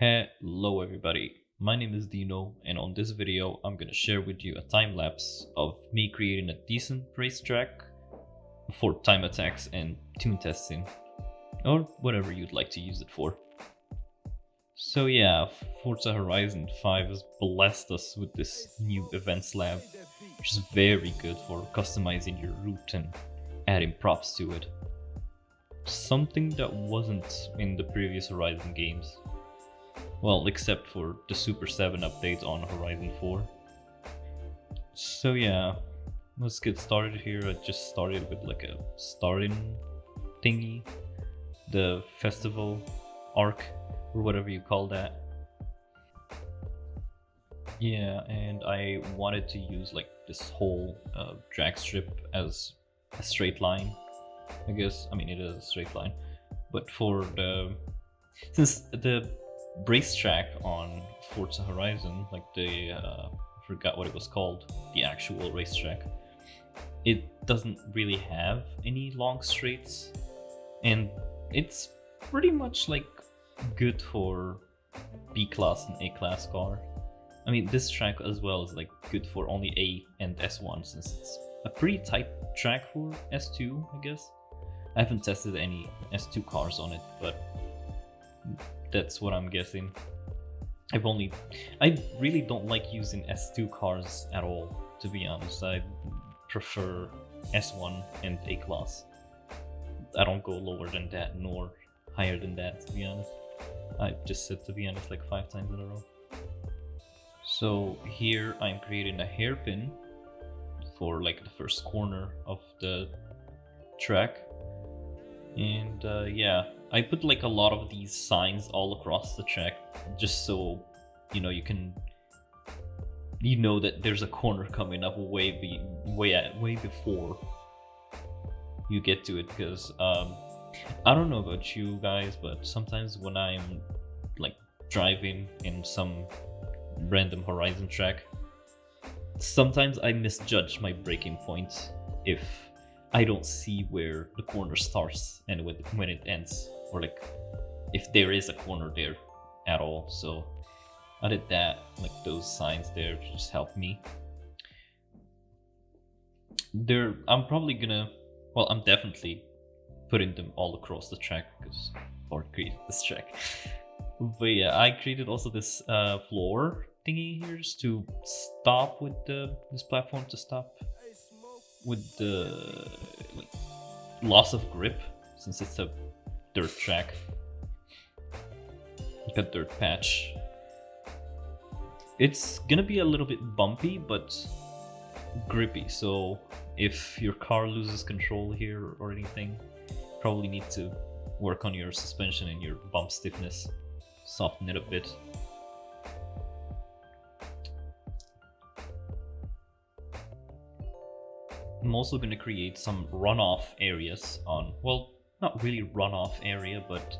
Hello everybody, my name is Dino and on this video I'm gonna share with you a time lapse of me creating a decent racetrack for time attacks and tune testing, or whatever you'd like to use it for. So yeah, Forza Horizon 5 has blessed us with this new events lab, which is very good for customizing your route and adding props to it. Something that wasn't in the previous Horizon games. Well, except for the Super 7 update on Horizon 4. So yeah, let's get started here. I just started with like a starting thingy, the festival arc, or whatever you call that. Yeah, and I wanted to use like this whole drag strip as a straight line. I guess, I mean it is a straight line, but since the racetrack on Forza Horizon, like the I forgot what it was called, the actual racetrack, it doesn't really have any long straights, and it's pretty much like good for B class and A class car. I mean, this track as well is like good for only A and S1, since it's a pretty tight track for S2, I guess. I haven't tested any S2 cars on it, but that's what I'm guessing. I really don't like using S2 cars at all, to be honest. I prefer S1 and A class. I don't go lower than that nor higher than that, to be honest. I just said to be honest like 5 times in a row. So here I'm creating a hairpin for like the first corner of the track. And yeah, I put like a lot of these signs all across the track, just so you know that there's a corner coming up way before you get to it. Because I don't know about you guys, but sometimes when I'm like driving in some random Horizon track, sometimes I misjudge my braking points if I don't see where the corner starts and when it ends, or like if there is a corner there at all. So I did that, like those signs there to just help me. I'm probably gonna, well, I'm definitely putting them all across the track because Ford created this track. But yeah, I created also this floor thingy here just to stop with this platform to stop with the like loss of grip, since it's a dirt track, like a dirt patch. It's gonna be a little bit bumpy but grippy, so if your car loses control here or anything, probably need to work on your suspension and your bump stiffness, soften it a bit. I'm also going to create some runoff areas on, well, not really runoff area, but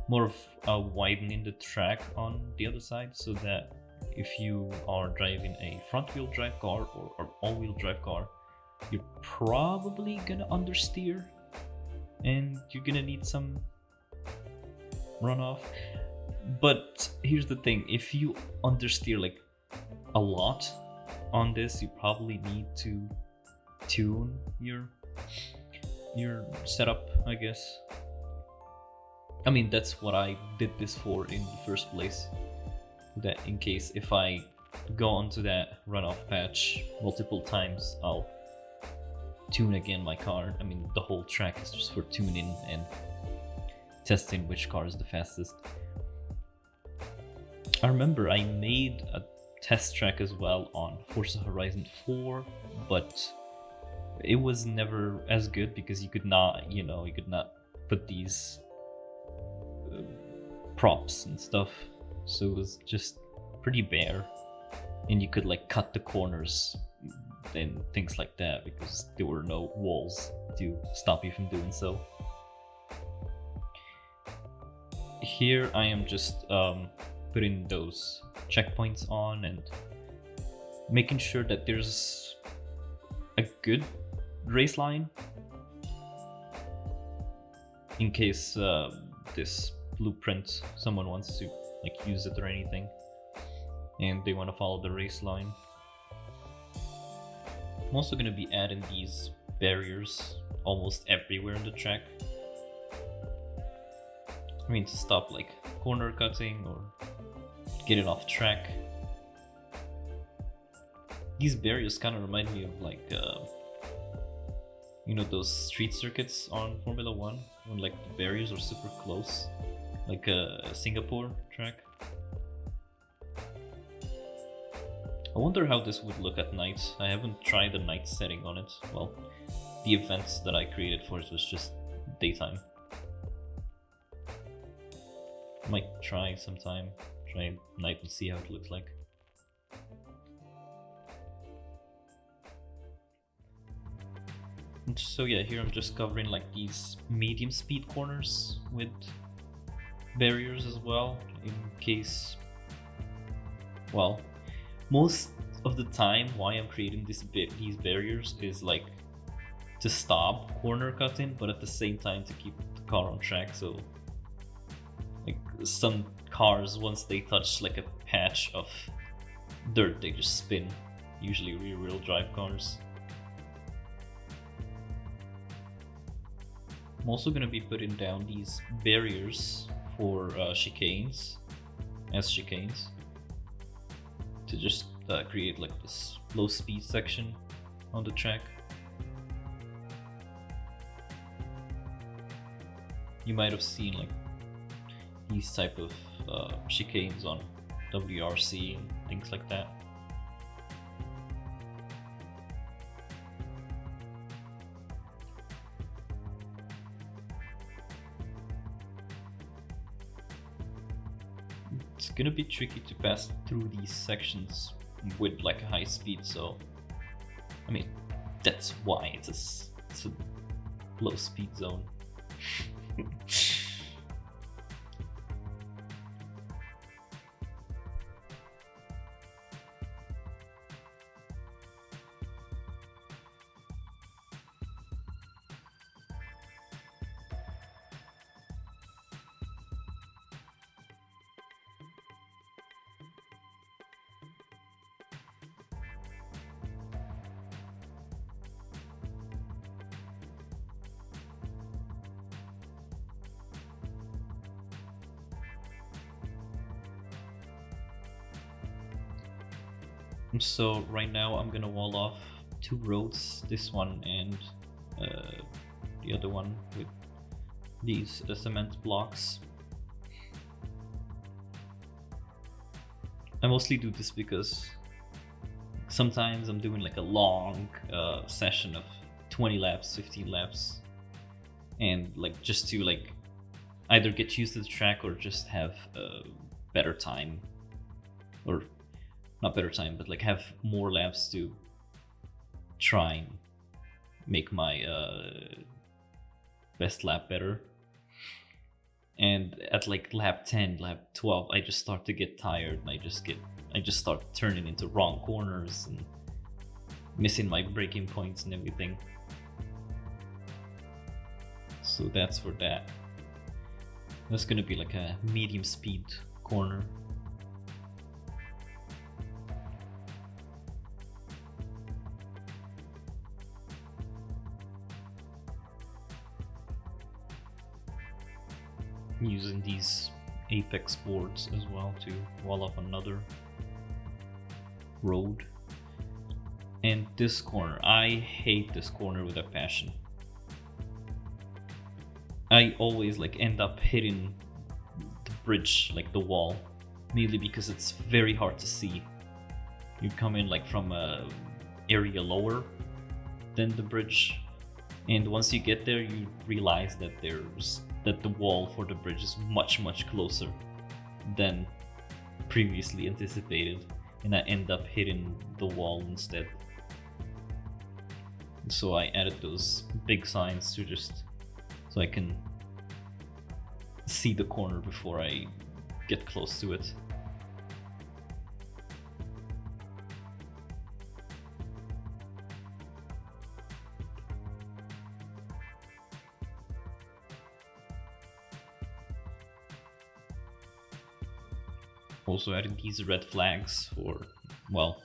more of widening the track on the other side, so that if you are driving a front-wheel drive car or all-wheel drive car, you're probably gonna understeer and you're gonna need some runoff. But here's the thing, if you understeer like a lot on this, you probably need to tune your setup, I guess. I mean, that's what I did this for in the first place, that in case if I go onto that runoff patch multiple times, I'll tune again my car. I mean, the whole track is just for tuning and testing which car is the fastest. I remember I made a test track as well on Forza Horizon 4, but it was never as good because you could not put these props and stuff, so it was just pretty bare, and you could like cut the corners and things like that because there were no walls to stop you from doing so. Here I am just putting those checkpoints on and making sure that there's a good race line in case this blueprint someone wants to like use it or anything, and they want to follow the race line. I'm also going to be adding these barriers almost everywhere in the track. I mean, to stop like corner cutting or get it off track. These barriers kind of remind me of like, you know, those street circuits on Formula 1 when like the barriers are super close, like a Singapore track. I wonder how this would look at night. I haven't tried the night setting on it. Well, the events that I created for it was just daytime. Might try sometime, try night and see how it looks like. And so yeah, here I'm just covering like these medium speed corners with barriers as well, in case, well, most of the time why I'm creating these barriers is like to stop corner cutting, but at the same time to keep the car on track. So like some cars, once they touch like a patch of dirt, they just spin, usually rear-wheel drive cars. I'm also going to be putting down these barriers for chicanes, as chicanes, to just create like this low speed section on the track. You might have seen like these type of chicanes on WRC and things like that. It's gonna be tricky to pass through these sections with like a high speed, so I mean that's why it's a low speed zone. So right now I'm gonna wall off two roads, this one and the other one, with these cement blocks. I mostly do this because sometimes I'm doing like a long session of 20 laps, 15 laps, and like just to like either get used to the track or just have a better time, or not better time, but like have more laps to try and make my best lap better. And at like lap 10, lap 12, I just start to get tired, and I just start turning into wrong corners and missing my braking points and everything. So that's for that. That's gonna be like a medium speed corner. Using these apex boards as well to wall up another road. And this corner, I hate this corner with a passion. I always like end up hitting the bridge, like the wall, mainly because it's very hard to see. You come in like from a area lower than the bridge, and once you get there you realize that the wall for the bridge is much closer than previously anticipated, and I end up hitting the wall instead. So I added those big signs to just so I can see the corner before I get close to it. Also added these red flags for, well,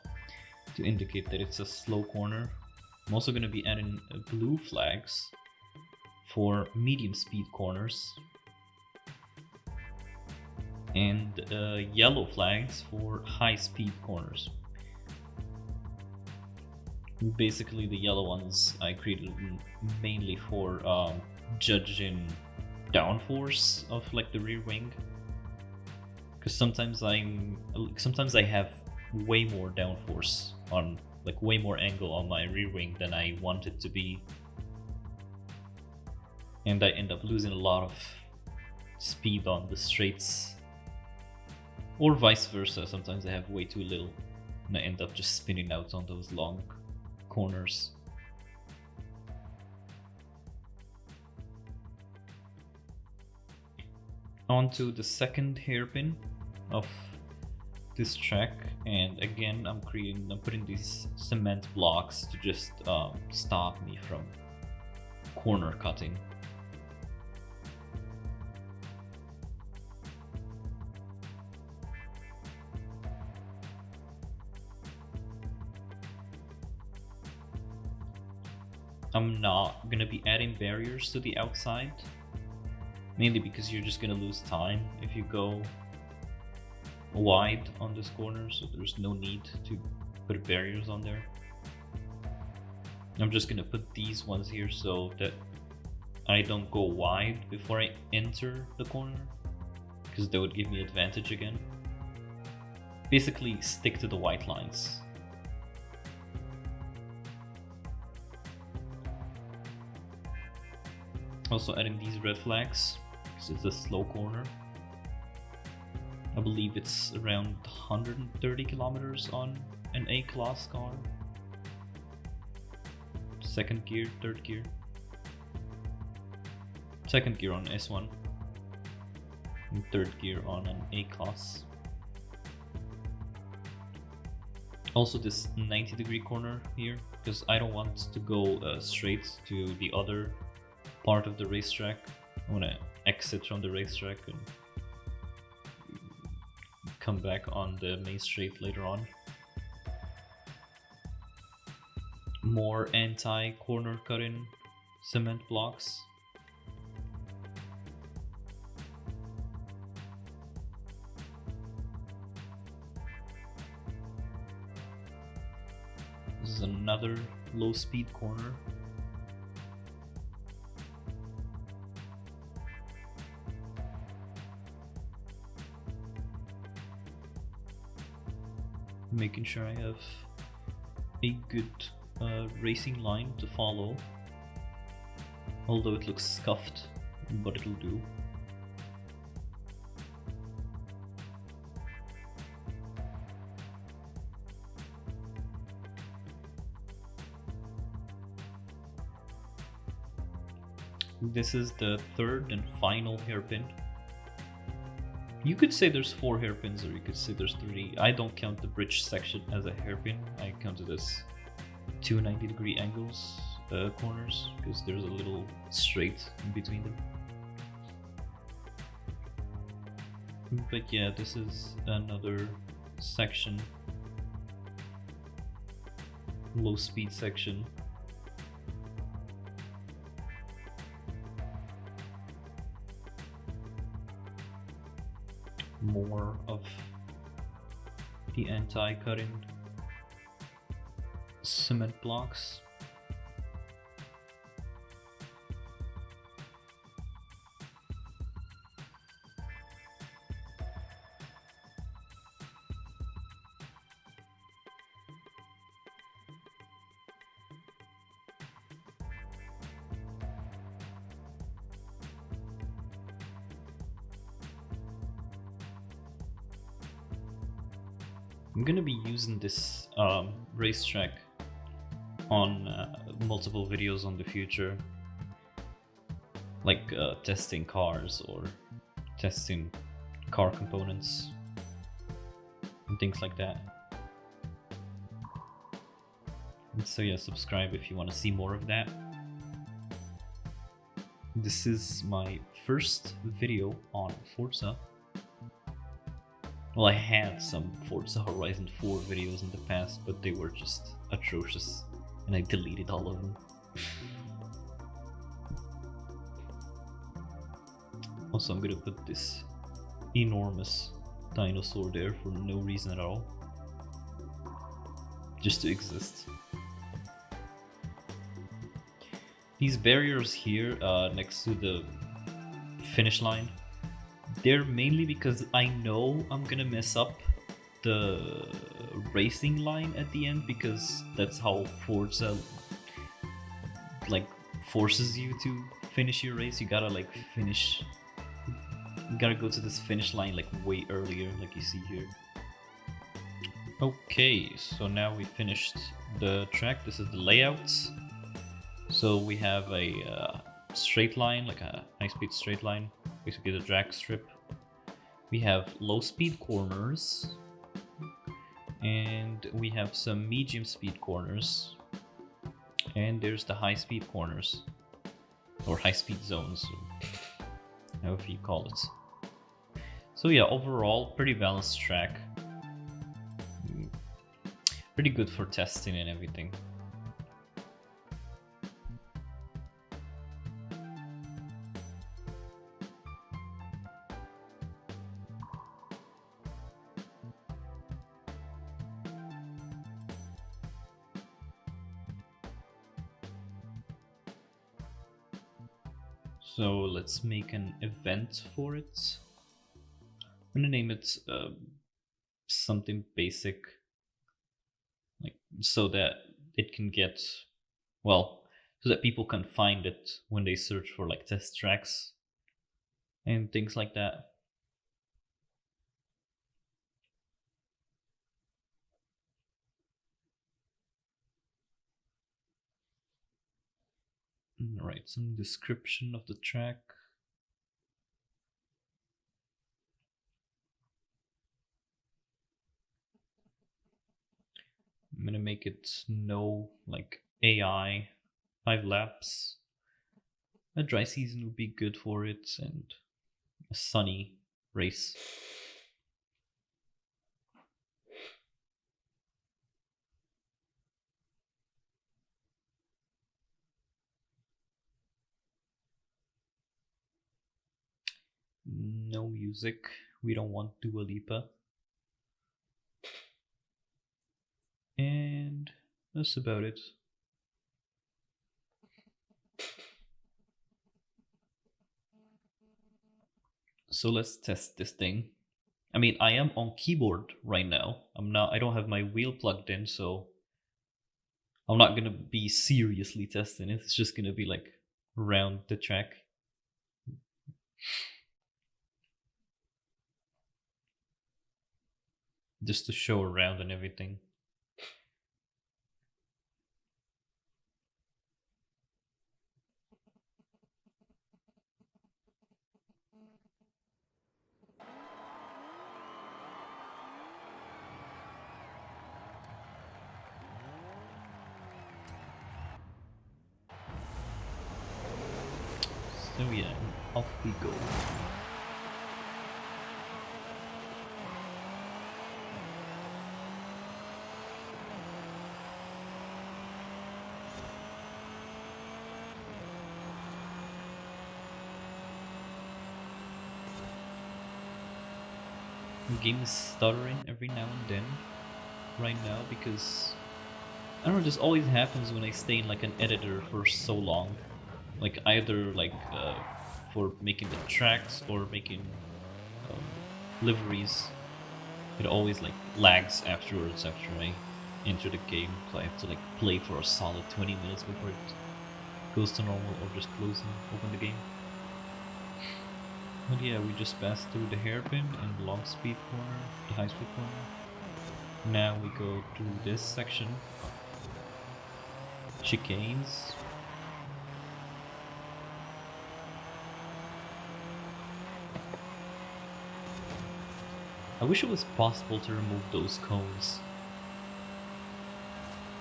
to indicate that it's a slow corner. I'm also going to be adding blue flags for medium speed corners, and yellow flags for high speed corners. Basically the yellow ones I created mainly for judging downforce of like the rear wing, because sometimes I have way more downforce on, like way more angle on my rear wing than I want it to be, and I end up losing a lot of speed on the straights, or vice versa. Sometimes I have way too little and I end up just spinning out on those long corners. On to the second hairpin of this track, and again I'm putting these cement blocks to just stop me from corner cutting. I'm not gonna be adding barriers to the outside, mainly because you're just gonna lose time if you go wide on this corner, so there's no need to put barriers on there. I'm just gonna put these ones here so that I don't go wide before I enter the corner, because that would give me advantage again. Basically stick to the white lines. Also adding these red flags because it's a slow corner. I believe it's around 130 kilometers on an A-class car. Second gear, third gear. Second gear on S1. And third gear on an A-class. Also this 90-degree corner here, because I don't want to go straight to the other part of the racetrack. I want to exit from the racetrack and come back on the main straight later on. More anti-corner cutting cement blocks. This is another low speed corner. Making sure I have a good racing line to follow, although it looks scuffed, but it'll do. This is the third and final hairpin. You could say there's 4 hairpins, or you could say there's 3. I don't count the bridge section as a hairpin. I count it as 2 90-degree angles, corners, because there's a little straight in between them. But yeah, this is another section, low speed section. More of the anti-cutting cement blocks. I'm gonna be using this racetrack on multiple videos on the future, like testing cars or testing car components and things like that. And so yeah, subscribe if you want to see more of that. This is my first video on Forza. Well, I had some Forza Horizon 4 videos in the past, but they were just atrocious, and I deleted all of them. Also, I'm gonna put this enormous dinosaur there for no reason at all. Just to exist. These barriers here next to the finish line, they're mainly because I know I'm gonna mess up the racing line at the end, because that's how Forza like forces you to finish your race. You gotta like finish, you gotta go to this finish line like way earlier, like you see here. Okay, so now we finished the track. This is the layout. So we have a straight line, like a high-speed straight line, basically the drag strip. We have low-speed corners, and we have some medium-speed corners, and there's the high-speed corners, or high-speed zones, however you call it. So yeah, overall, pretty balanced track. Pretty good for testing and everything. So let's make an event for it. I'm gonna name it something basic, like so that it can get, well, so that people can find it when they search for like test tracks and things like that. Write some description of the track. I'm gonna make it no like AI time-lapse. A dry season would be good for it, and a sunny race. No music. We don't want Dua Lipa. And that's about it. So let's test this thing. I mean, I am on keyboard right now. I don't have my wheel plugged in, so I'm not gonna be seriously testing it. It's just gonna be like around the track. Just to show around and everything. So yeah, off we go. The game is stuttering every now and then right now because I don't know, this always happens when I stay in like an editor for so long. Like either like for making the tracks or making liveries. It always like lags afterwards after I enter the game, so I have to like play for a solid 20 minutes before it goes to normal, or just close and open the game. But yeah, we just passed through the hairpin and the long speed corner, the high speed corner. Now we go to this section. Chicanes. I wish it was possible to remove those cones.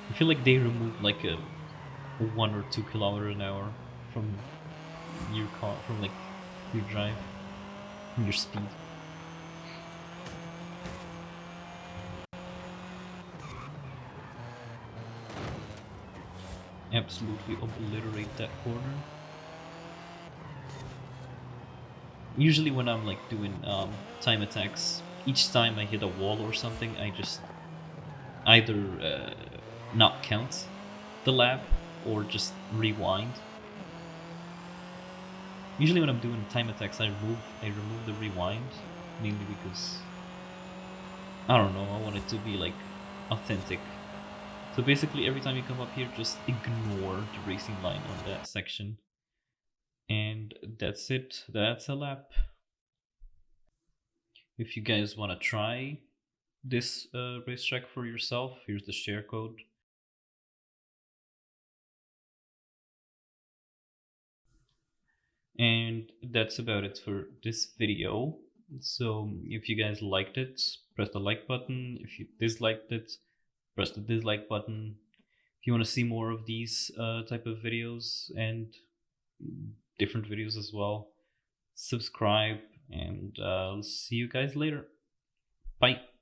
I feel like they remove like a 1 or 2 km/h from your car, from like your drive, from your speed. absolutely obliterate that corner. Usually when I'm like doing time attacks, each time I hit a wall or something, I just either not count the lap or just rewind. Usually when I'm doing time attacks, I remove the rewind, mainly because I don't know, I want it to be like authentic. So basically every time you come up here, just ignore the racing line on that section. And that's it. That's a lap. If you guys want to try this racetrack for yourself, here's the share code. And that's about it for this video. So if you guys liked it, press the like button. If you disliked it, press the dislike button. If you want to see more of these type of videos and different videos as well, subscribe, and I'll see you guys later. Bye.